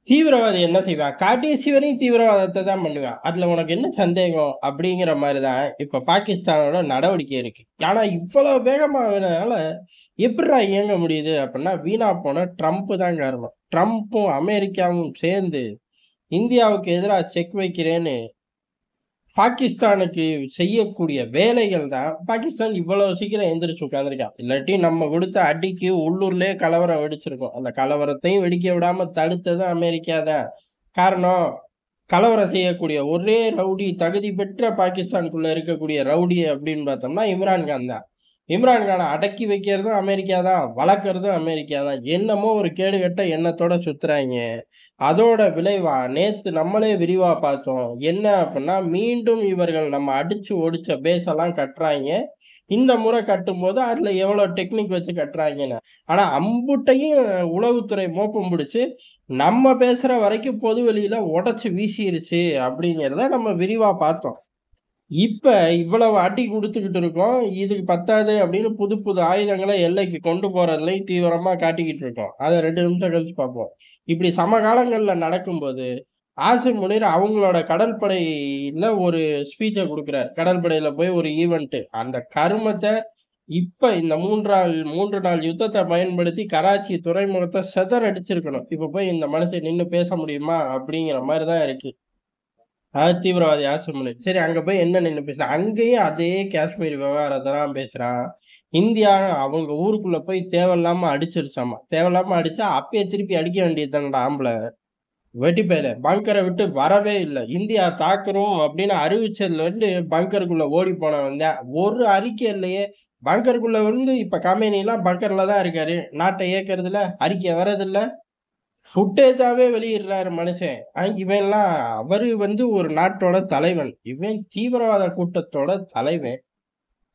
தீவிரவாதி என்ன செய்வான்? கடைசி வரையும் தீவிரவாதத்த தான் பண்ணுவான். அதுல உனக்கு என்ன சந்தேகம்? அப்படிங்கிற மாரி தான் இப்ப பாகிஸ்தானோட நடவடிக்கை இருக்கு. ஆனா இவ்வளவு வேகமா ஆகுறதுனால எப்புட்றா இயங்க முடியுது அப்படின்னா, வீணா போன ட்ரம்ப் தான் காரணம். ட்ரம்ப்பும், அமெரிக்காவும் சேர்ந்து இந்தியாவுக்கு எதிரா செக் வைக்கிறேன்னு பாகிஸ்தானுக்கு செய்யக்கூடிய வேலைகள் தான் பாகிஸ்தான் இவ்வளவு சீக்கிரம் எந்திரிச்சு உட்கார்ந்திருக்கான். இல்லாட்டி நம்ம குடுத்த அடிக்கு உள்ளூர்லயே கலவரம் வெடிச்சிருக்கும். அந்த கலவரத்தையும் வெடிக்க விடாம தடுத்தது அமெரிக்கா தான். காரணம், கலவரம் செய்யக்கூடிய ஒரே ரவுடி, தகுதி பெற்ற பாகிஸ்தானுக்குள்ள இருக்கக்கூடிய ரவுடி அப்படின்னு பார்த்தோம்னா இம்ரான் கான் தான். இம்ரான் கான அடக்கி வைக்கிறதும் அமெரிக்கா தான். வளர்க்கறதும் அமெரிக்கா தான். என்னமோ ஒரு கேடுகெட்ட எண்ணத்தோட சுத்துறாய்ங்க. அதோட விளைவா நேத்து நம்மளே விரிவா பார்த்தோம். என்ன அப்டின்னா, மீண்டும் இவர்கள் நம்ம அடிச்சு ஒடிச்ச பேஸ் எல்லாம் கட்டுறாய்ங்க. இந்த முறை கட்டும்போது அதுல எவ்வளோ டெக்னிக் வச்சு கட்டுறாய்ங்கன்னு. ஆனா அம்புட்டையும் உளவுத்துறை மோப்பம் புடிச்சு, நம்ம பேசுற வரைக்கும் பொது வெளியில உடைச்சு வீசிருச்சு அப்படிங்கிறத நம்ம விரிவா பார்த்தோம். இப்ப இவ்வளவு அடி குடுத்துக்கிட்டு இருக்கோம். இதுக்கு பத்தாது அப்படின்னு புது புது ஆயுதங்கள எல்லைக்கு கொண்டு போறதுலயும் தீவிரமா காட்டிக்கிட்டு இருக்கோம். அத 2 நிமிஷம் கழிச்சு பார்ப்போம். இப்படி சமகாலங்கள்ல நடக்கும்போது, ஆசிம் முனீர் அவங்களோட கடற்படையில ஒரு ஸ்பீச்ச குடுக்குறார். கடற்படையில போய் ஒரு ஈவென்ட். அந்த கருமத்த இப்ப இந்த 3 நாள் யுத்தத்த பயன்படுத்தி கராச்சி துறைமுகத்த சிதறடிச்சிருக்கணும். இப்ப போய் இந்த மனுஷன் நின்னு பேச முடியுமா? அப்படிங்கிற மாரி தான் இருக்கு. தீவிரவாதி ஆசிம் முனீர். சரி அங்க போய் என்ன நின்னு பேசுறான்? அங்கேயும் அதே காஷ்மீர் விவகாரத்த தான் பேசுறான். இந்தியா அவங்க ஊருக்குள்ள போய் தேவையில்லாம அடிச்சிருச்சாமா. தேவையில்லாம அடிச்சா அப்பயே திருப்பி அடிக்க வேண்டியது தானடா ஆம்பள. வெட்டிப்பயலே. பங்கர விட்டு வரவே இல்ல. இந்தியா தாக்குறோம் அப்படின்னு அறிவிச்சதுலருந்து பங்கருக்குள்ள ஓடி போனவன் தான். ஒரு அறிக்கை இல்லையே. பங்கருக்குள்ள இருந்து இப்ப கமேனிலாம் பங்கர்ல தான் இருக்காரு. நாட்ட இயக்குறதுல அறிக்கை வர்றதில்ல. ஃபுட்டேஜாவே வெளியிடுறாரு மனுஷன். இவன்லாம் அவரு ஒரு நாட்டோட தலைவன். இவன் தீவிரவாத கூட்டத்தோட தலைவன்.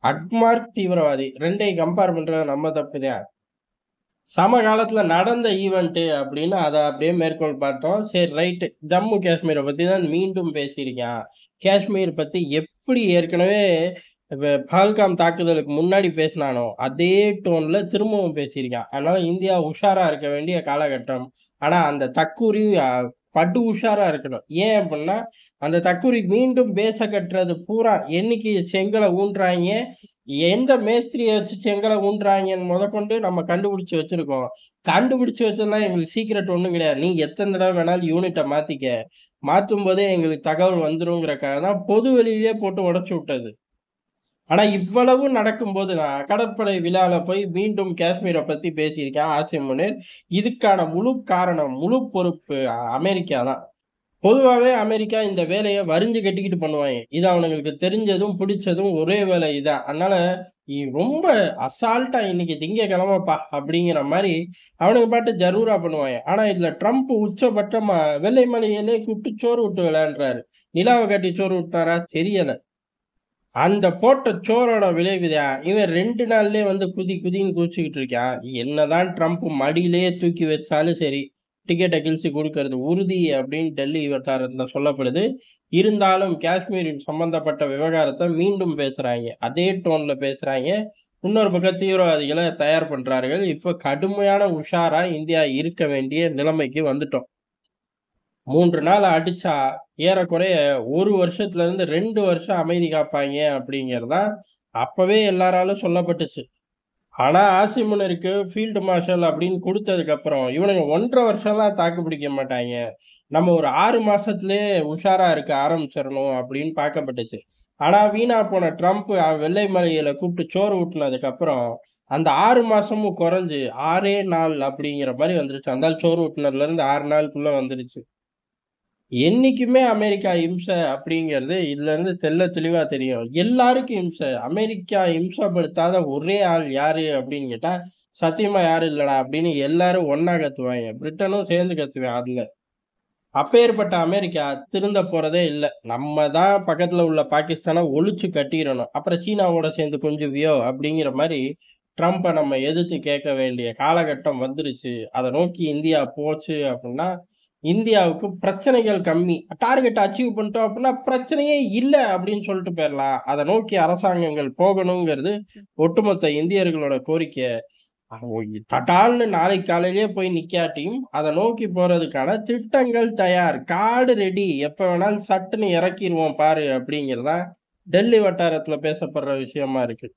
அட்மார்க் தீவிரவாதி. 2யும் கம்பேர் பண்றது நம்ம தப்புதான். சமகாலத்துல நடந்த ஈவென்ட் அப்படின்னு அத அப்படியே மேற்கோள் பார்த்தோம். சரி ரைட். ஜம்மு காஷ்மீர பத்தி தான் மீண்டும் பேசியிருக்கான். காஷ்மீர் பத்தி எப்படி ஏற்கனவே பஹல்காம் தாக்குதலுக்கு முன்னாடி பேசினானோ, அதே டோன்ல திரும்பவும் பேசியிருக்கான். அதனால இந்தியா உஷாரா இருக்க வேண்டிய காலகட்டம். ஆனா அந்த தக்கூரி படு உஷாரா இருக்கணும். ஏன் அப்டின்னா, அந்த தக்கூரி மீண்டும் பேச கட்டுறது பூரா என்னைக்கு செங்கல ஊன்றாய்ங்க, எந்த மேஸ்திரிய வச்சு செங்கல ஊன்றாய்ங்கன்னு மொதற்கொண்டு நம்ம கண்டுபிடிச்சு வச்சிருக்கோம். கண்டுபிடிச்சு வச்சதெல்லாம் எங்களுக்கு சீக்ரெட் ஒண்ணும் கிடையாது. நீ எத்தன தடவ வேணாலும் யூனிட்ட மாத்திக்க. மாத்தும்போதே எங்களுக்கு தகவல் வந்துருங்கிறக்காக தான் பொது வெளியிலேயே போட்டு உடைச்சு விட்டது. ஆனா இவ்வளவு நடக்கும்போது தான் கடற்படை விழால போய் மீண்டும் காஷ்மீர பத்தி பேசியிருக்கான் ஆசிம் முனீர். இதுக்கான முழு காரணம், முழு பொறுப்பு அமெரிக்கா தான். பொதுவாவே அமெரிக்கா இந்த வேலைய வரிஞ்சு கட்டிக்கிட்டு பண்ணுவாய்ங்க. இது அவனுங்களுக்கு தெரிஞ்சதும், பிடிச்சதும் ஒரே வேலை இதான். அதனால ரொம்ப அசால்ட்டா இன்னைக்கு திங்கட்கிழமைப்பா அப்படிங்கிற மாரி அவனுங்க பாட்டு ஜரூரா பண்ணுவாய்ங்க. ஆனா இதுல ட்ரம்ப் உச்சபட்சமா வெள்ளை மாளிகையிலே கூப்பிட்டு சோறு ஊட்டு விளையாடுறாரு. நிலாவ காட்டி சோறு ஊட்டுனாரா? தெரியல. அந்த போட்ட சோறோட விளைவுதான். இவன் 2 நாள்லயே குதி குதின்னு குதிச்சுக்கிட்டு இருக்கான். என்னதான் ட்ரம்ப் மடியிலேயே தூக்கி வச்சாலும் சரி, டிக்கெட்ட கிழிச்சு குடுக்கறது உறுதி அப்படின்னு டெல்லி வட்டாரத்துல சொல்லப்படுது. இருந்தாலும் காஷ்மீர் சம்பந்தப்பட்ட விவகாரத்த மீண்டும் பேசுறாய்ங்க. அதே டோன்ல பேசுறாய்ங்க. இன்னொரு பக்கம் தீவிரவாதிகள தயார் பண்றார்கள். இப்ப கடுமையான உஷாரா இந்தியா இருக்க வேண்டிய நிலைமைக்கு வந்துட்டோம். 3 நாள் அடிச்சா, ஏறக்குறைய 1 வருஷத்துல இருந்து 2 வருஷம் அமைதி காப்பாய்ங்க அப்படிங்கிறது தான் அப்பவே எல்லாராலும் சொல்லப்பட்டுச்சு. ஆனா, ஆசிம் முனருக்கு ஃபீல்டு மார்ஷல் அப்படின்னு குடுத்ததுக்கு அப்புறம், இவனுங்க 1 1/2 வருஷம்லாம் தாக்கு பிடிக்க மாட்டாய்ங்க. நம்ம ஒரு 6 மாசத்திலேயே உஷாரா இருக்க ஆரம்பிச்சிரணும் அப்படின்னு பார்க்கப்பட்டுச்சு. ஆனா, வீணா போன ட்ரம்ப் வெள்ளை மாளிகையில கூப்பிட்டு சோறு ஊட்டுனதுக்கு அப்புறம், அந்த 6 மாசமும் குறைஞ்சு 6ஏ நாள் அப்படிங்கிற மாரி வந்துருச்சு. அந்த ஆள் சோறு ஊட்டுனதுல இருந்து 6 நாளுக்குள்ள வந்துருச்சு. என்னைக்குமே அமெரிக்கா இம்சை அப்படிங்கிறது இதுலருந்து தெள்ளத் தெளிவா தெரியும். எல்லாருக்கும் இம்சை. அமெரிக்கா இம்சப்படுத்தாத ஒரே ஆள் யாரு அப்படின்னு கேட்டா, சத்தியமா யாரும் இல்லடா அப்படின்னு எல்லாரும் ஒண்ணா கத்துவாய்ங்க. பிரிட்டனும் சேர்ந்து கத்துவான் அதுல. அப்பேற்பட்ட அமெரிக்கா திருந்தப் போறதே இல்ல. நம்ம தான் பக்கத்துல உள்ள பாகிஸ்தான ஒழிச்சு கட்டிறணும். அப்புறம் சீனாவோட சேர்ந்து கொஞ்சுவியோ அப்படிங்கிற மாரி ட்ரம்ப நம்ம எதிர்த்து கேட்க வேண்டிய காலகட்டம் வந்துருச்சு. அத நோக்கி இந்தியா போச்சு அப்படின்னா, இந்தியாவுக்கு பிரச்சனைகள் கம்மி. டார்கெட் அச்சீவ் பண்ணிட்டோம் அப்படின்னா, பிரச்சனையே இல்ல அப்படின்னு சொல்லிட்டு போயிரலாம். அத நோக்கி அரசாங்கங்கள் போகணுங்கிறது ஒட்டுமொத்த இந்தியர்களோட கோரிக்கை. தடால்னு நாளைக்கு காலையிலேயே போய் நிக்காட்டியும் அதை நோக்கி போறதுக்கான திட்டங்கள் தயார், காடு ரெடி, எப்ப வேணாலும் சட்டுன்னு இறக்கிருவோம் பாரு அப்படிங்கிறதா டெல்லி வட்டாரத்துல பேசப்படுற விஷயமா இருக்கு.